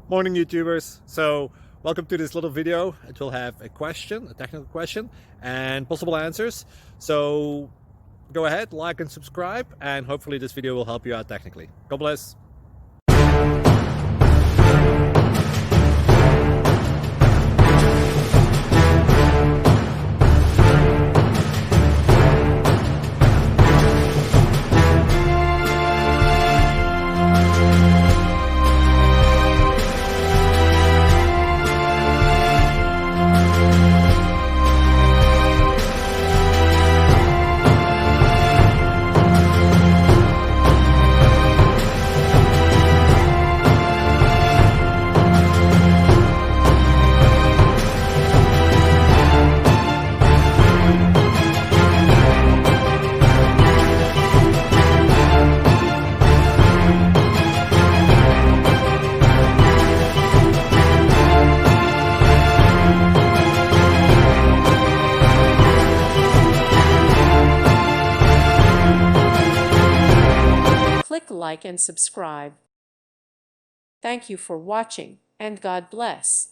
Morning YouTubers. So welcome to this little video. It will have a question, a technical question, and possible answers. So go ahead, like and subscribe, and hopefully this video will help you out technically. God bless. Click like and subscribe. Thank you for watching, and God bless.